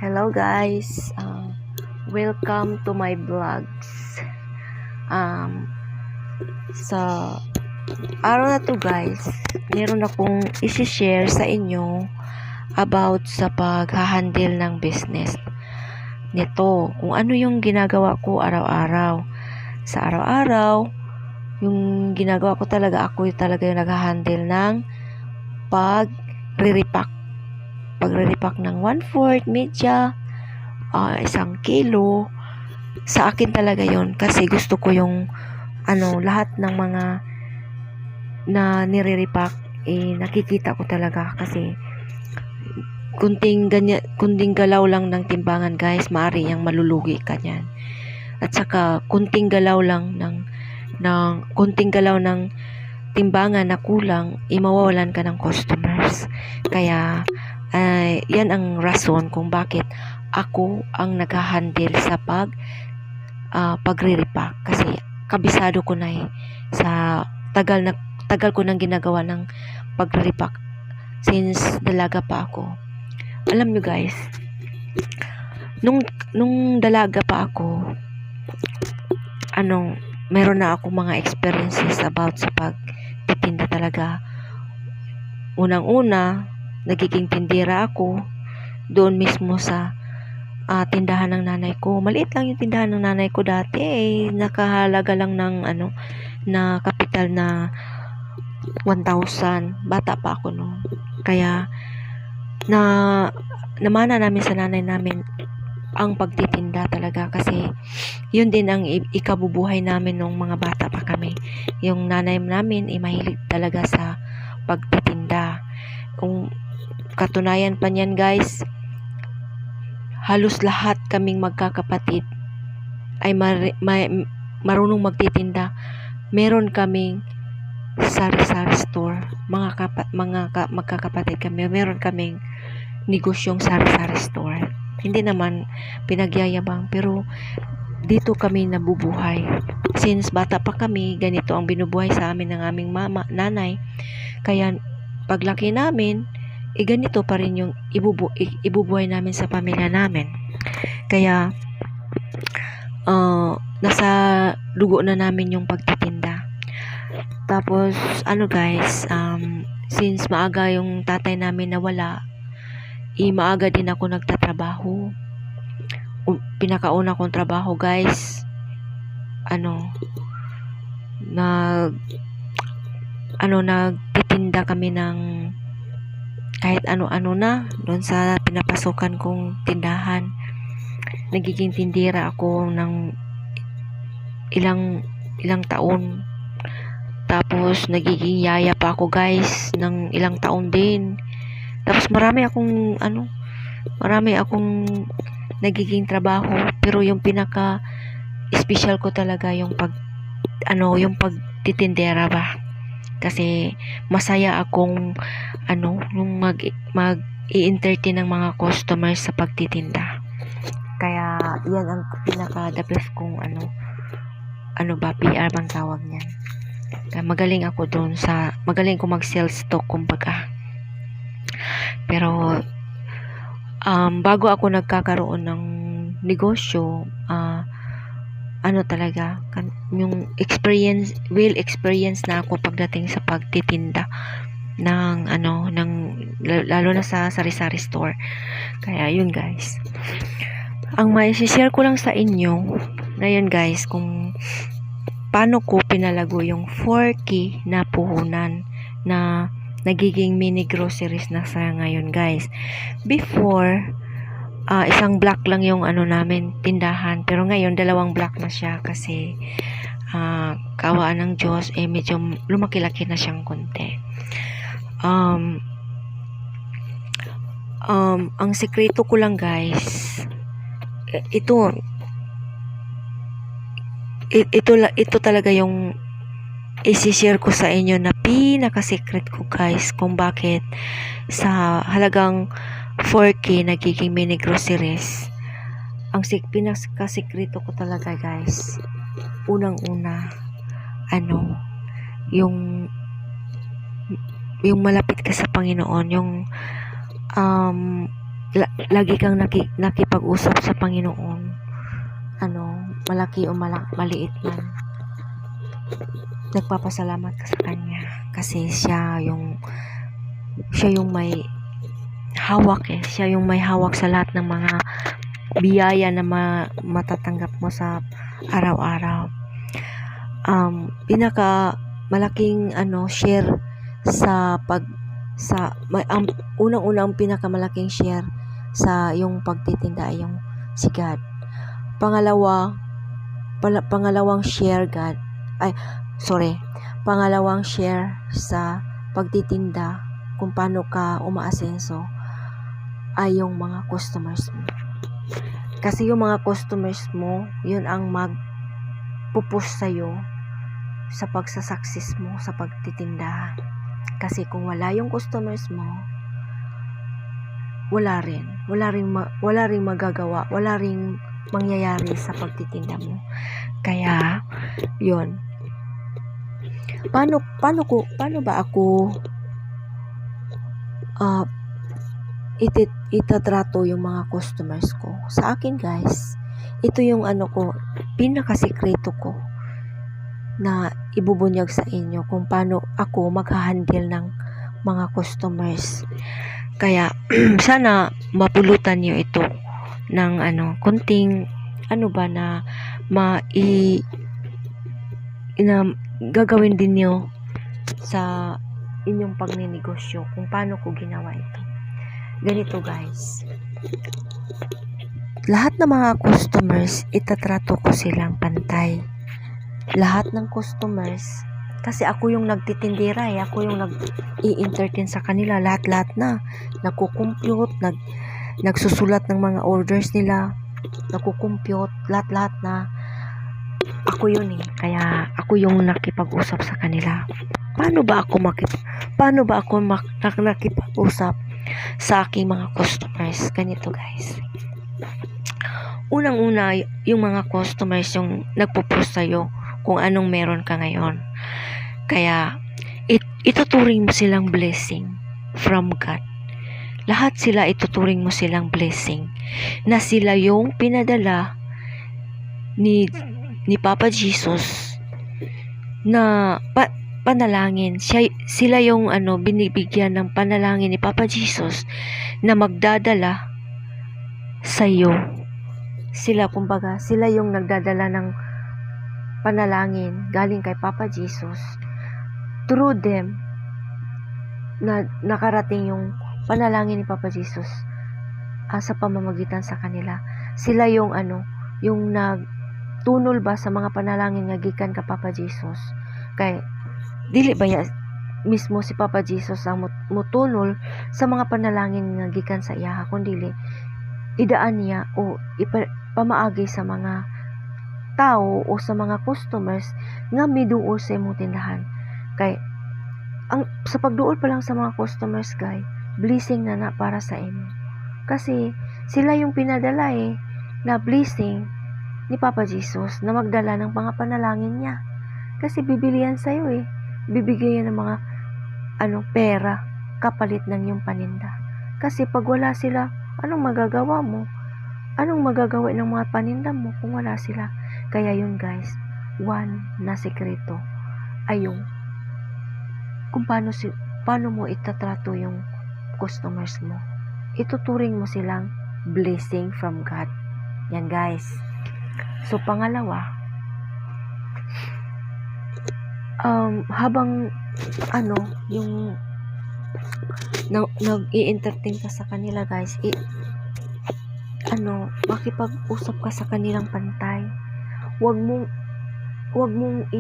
Hello guys, welcome to my vlogs. Sa araw na to guys, meron akong isi-share sa inyo about sa pag-handle ng business nito. Kung ano yung ginagawa ko araw-araw. Sa araw-araw, yung ginagawa ko talaga, ako talaga yung nag-handle ng pag-re-repack ng 1/4 media, 1 kilo. Sa akin talaga yon kasi gusto ko yung lahat ng mga na nire-repack nakikita ko talaga kasi kunting galaw lang ng timbangan guys, maaari yang malulugi ka niyan. At saka kunting galaw lang ng timbangan na kulang, mawawalan ka ng customers. Kaya yan ang rason kung bakit ako ang nag-handle sa pagre-repack kasi kabisado ko na sa tagal ko nang ginagawa ng pagre-repack since dalaga pa ako. Alam nyo guys, nung dalaga pa ako, meron na ako mga experiences about sa pagtitinda talaga. Unang-una, nagiging tindera ako doon mismo sa tindahan ng nanay ko. Maliit lang yung tindahan ng nanay ko dati, nakahalaga lang ng na kapital na 1,000. Bata pa ako no. Kaya namana namin sa nanay namin ang pagtitinda talaga kasi yun din ang ikabubuhay namin nung mga bata pa kami. Yung nanay namin mahilig talaga sa pagtitinda. Kung katunayan pa niyan guys, halos lahat kaming magkakapatid ay marunong magtitinda. Meron kaming sari-sari store. Magkakapatid kami. Meron kaming negosyong sari-sari store. Hindi naman pinagyayabang, pero dito kami nabubuhay. Since bata pa kami, ganito ang binubuhay sa amin ng aming nanay. Kaya paglaki namin, ganito pa rin yung ibubuhay namin sa pamilya namin. Kaya nasa dugo na namin yung pagtitinda. Tapos guys, since maaga yung tatay namin nawala, maaga din ako nagtatrabaho. Pinakauna kong trabaho guys, nagtitinda kami ng kahit ano-ano na doon sa pinapasukan kong tindahan. Nagiging tindera ako ng ilang taon. Tapos nagiging yaya pa ako guys ng ilang taon din. Tapos marami akong nagiging trabaho, pero yung pinaka special ko talaga yung pagtitindera ba. Kasi masaya akong yung mag-i-entertain ng mga customers sa pagtitinda. Kaya yan ang pinaka the best kong PR bang tawag niyan. Kaya magaling ako doon magaling ko mag-sales stock kumbaga. Pero bago ako nagkakaroon ng negosyo, talaga yung experience na ako pagdating sa pagtitinda ng lalo na sa sari-sari store. Kaya yun guys, ang mai-share ko lang sa inyo ngayon guys kung paano ko pinalago yung 4K na puhunan na nagiging mini groceries na sa ngayon guys. Before, isang block lang yung namin tindahan, pero ngayon 2 block na siya kasi kawaan ng Diyos medyo lumaki-laki na siyang konti. Ang sekreto ko lang guys, ito talaga yung isi-share ko sa inyo na pinaka-secret ko guys kung bakit sa halagang 4K nagiging mini groceries. Ang pinaka-secreto ko talaga guys, unang-una yung malapit ka sa Panginoon, yung lagi kang nakipag-usap sa Panginoon, ano, malaki o maliit man, nagpapasalamat ka sa Kanya kasi siya yung may hawak siya yung may hawak sa lahat ng mga biyaya na matatanggap mo sa araw-araw. Pinaka malaking share ang unang-unang pinakamalaking share sa yung pagtitinda ay yung si God. Pangalawang share pangalawang share sa pagtitinda kung paano ka umaasenso ay yung mga customers mo. Kasi yung mga customers mo, yun ang magpupush sa'yo sa pagsasaksis mo sa pagtitinda. Kasi kung wala yung customers mo, wala rin magagawa, wala ring mangyayari sa pagtitinda mo. Kaya yun. Paano ba ako itatrato yung mga customers ko? Sa akin, guys, ito yung pinakasikreto ko na ibubunyag sa inyo kung paano ako mag-handle ng mga customers. Kaya sana mapulutan niyo ito ng konting na gagawin din niyo sa inyong pagninegosyo kung paano ko ginawa ito. Ganito, guys. Lahat ng mga customers, itatrato ko silang pantay. Lahat ng customers, kasi ako yung nagtitindera ako yung nag-i-entertain sa kanila, lahat na nagko-compute, nagsusulat ng mga orders nila, nagko-compute, lahat na ako yun kaya ako yung nakipag-usap sa kanila. Paano ba ako nakipag-usap sa aking mga customers? Ganito, guys. Unang-una, yung mga customers yung nagpo-post sa'yo kung anong meron ka ngayon. Kaya, ituturing mo silang blessing from God. Lahat sila ituturing mo silang blessing na sila yung pinadala ni Papa Jesus na panalangin. Sila yung binibigyan ng panalangin ni Papa Jesus na magdadala sa iyo. Sila yung nagdadala ng panalangin galing kay Papa Jesus. Through them na nakarating yung panalangin ni Papa Jesus sa pamamagitan sa kanila. Sila yung yung nagtunol ba sa mga panalangin nga gikan ka Papa Jesus. Kay dili ba mismo si Papa Jesus ang mutunol sa mga panalangin nga gikan sa iya, kundi idaan niya o pamaagi sa mga tao o sa mga customers nga miduol sa imong tindahan. Kay sa pagduol pa lang sa mga customers, guys, blessing na para sa imo. Kasi sila yung pinadala na blessing ni Papa Jesus na magdala ng mga panalangin niya. Kasi bibilihan sa'yo bibigyan ng mga pera kapalit ng yung paninda. Kasi pag wala sila, anong magagawa mo? Anong magagawa ng mga paninda mo kung wala sila? Kaya yun, guys, one na sekreto ay yung kung paano mo itatrato yung customers mo. Ituturing mo silang blessing from God. Yan, guys. So, pangalawa, habang yung nag-i-entertain ka sa kanila, guys, makipag-usap ka sa kanilang pantay. Huwag mong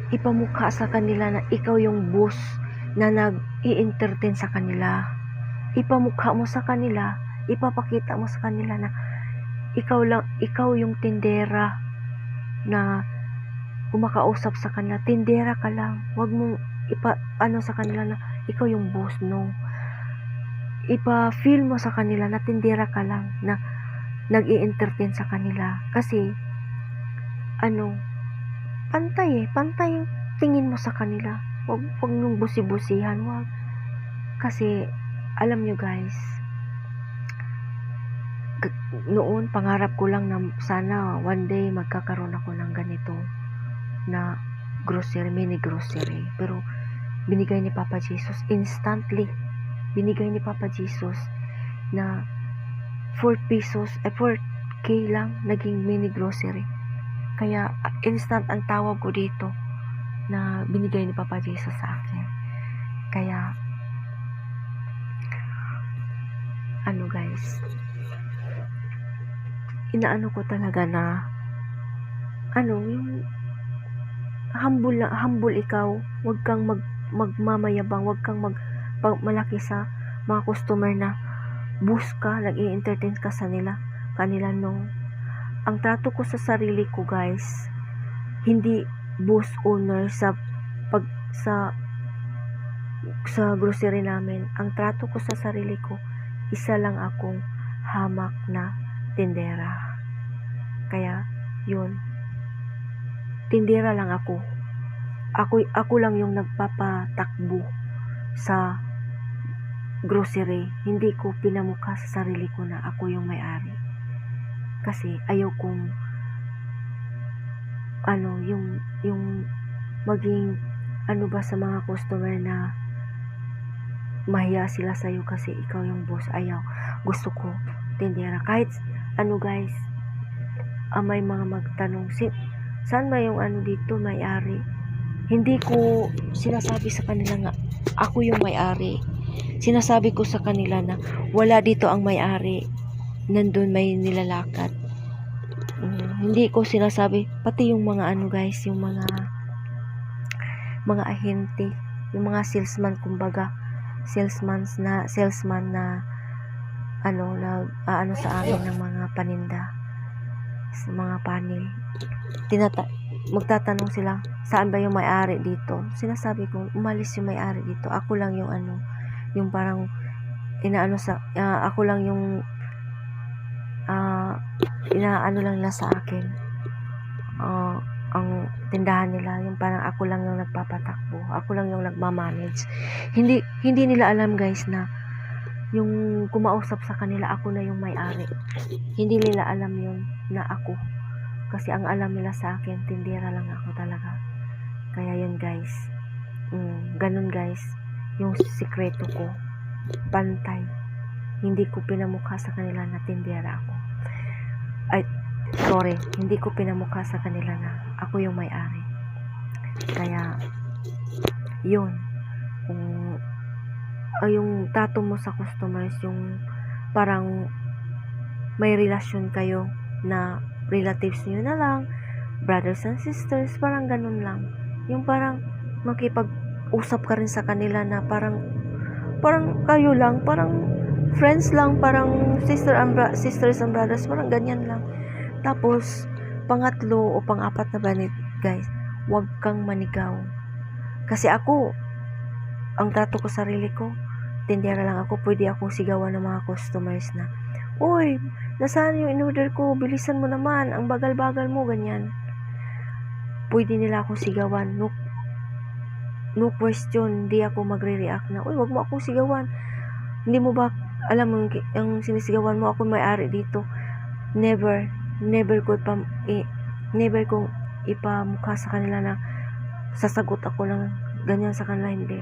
ipamukha sa kanila na ikaw yung boss na nag-i-entertain sa kanila. Ipamukha mo sa kanila, ipapakita mo sa kanila na ikaw yung tindera na kumakausap sa kanila. Tindera ka lang. Huwag mong sa kanila na ikaw yung boss, no. Ipa-feel mo sa kanila na tindera ka lang na nag-i-entertain sa kanila. Kasi pantay yung tingin mo sa kanila. Huwag nung busi-busihan, wag. Kasi alam nyo, guys, noon pangarap ko lang na sana one day magkakaroon ako ng ganito na grocery, mini grocery. Pero binigay ni Papa Jesus instantly. Binigay ni Papa Jesus na 4 pesos, 4K lang naging mini grocery. Kaya instant ang tawag ko dito na binigay ni Papa Jesus sa akin. Kaya guys, inaano ko talaga na yung humble ikaw, wag kang magmamayabang, wag kang malaki sa mga customer na boost ka, nag-i-entertain ka sa kanila no. Ang trato ko sa sarili ko guys, hindi boost owner sa grocery namin. Ang trato ko sa sarili ko, isa lang akong hamak na tindera. Kaya yun, tindera lang ako. Ako lang yung nagpapatakbo sa grocery. Hindi ko pinamukha sa sarili ko na ako yung may-ari. Kasi ayaw kong yung maging sa mga customer na mahiya sila sa'yo kasi ikaw yung boss. Ayaw. Gusto ko tindera. Kahit guys, may mga magtanong, saan ba yung dito may-ari? Hindi ko sinasabi sa kanila nga ako yung may-ari. Sinasabi ko sa kanila na wala dito ang may-ari. Nandun may nilalakad. Hindi ko sinasabi, pati yung mga guys, yung mga ahente, yung mga salesman, kumbaga salesman na sa amin ng mga paninda, sa mga panel. Magtatanong sila, saan ba yung may-ari dito? Sinasabi ko, umalis yung may-ari dito. Ako lang yung yung parang ako lang yung inaano lang nila sa akin. Ang tindahan nila, yung parang ako lang yung nagpapatakbo, ako lang yung nagmamanage. Hindi nila alam guys na yung kumausap sa kanila, ako na yung may-ari. Hindi nila alam yun na ako. Kasi ang alam nila sa akin, tindera lang ako talaga. Kaya yun guys, ganun guys, yung sikreto ko, pantay. Hindi ko pinamukha sa kanila na tindera ako. Hindi ko pinamukha sa kanila na ako yung may-ari. Kaya yun, yung tato mo sa customers, yung parang may relasyon kayo na relatives nyo na lang, brothers and sisters, parang ganun lang. Yung parang makipag-usap ka rin sa kanila na parang kayo lang, parang friends lang, parang sisters and brothers, parang ganyan lang. Tapos pangatlo o pang-apat na banit guys, wag kang manigaw. Kasi ako, ang trato ko sarili ko, tindera lang ako, pwede akong sigawan ng mga customers na, uy, nasaan yung in-order ko? Bilisan mo naman, ang bagal-bagal mo, ganyan. Pwede nila akong sigawan, no question, hindi ako magre-react na, uy, wag mo akong sigawan. Hindi mo ba alam ang sinisigawan mo, ako may-ari dito? Never kong ipamukha sa kanila na sasagot ako ng ganyan sa kanila, hindi.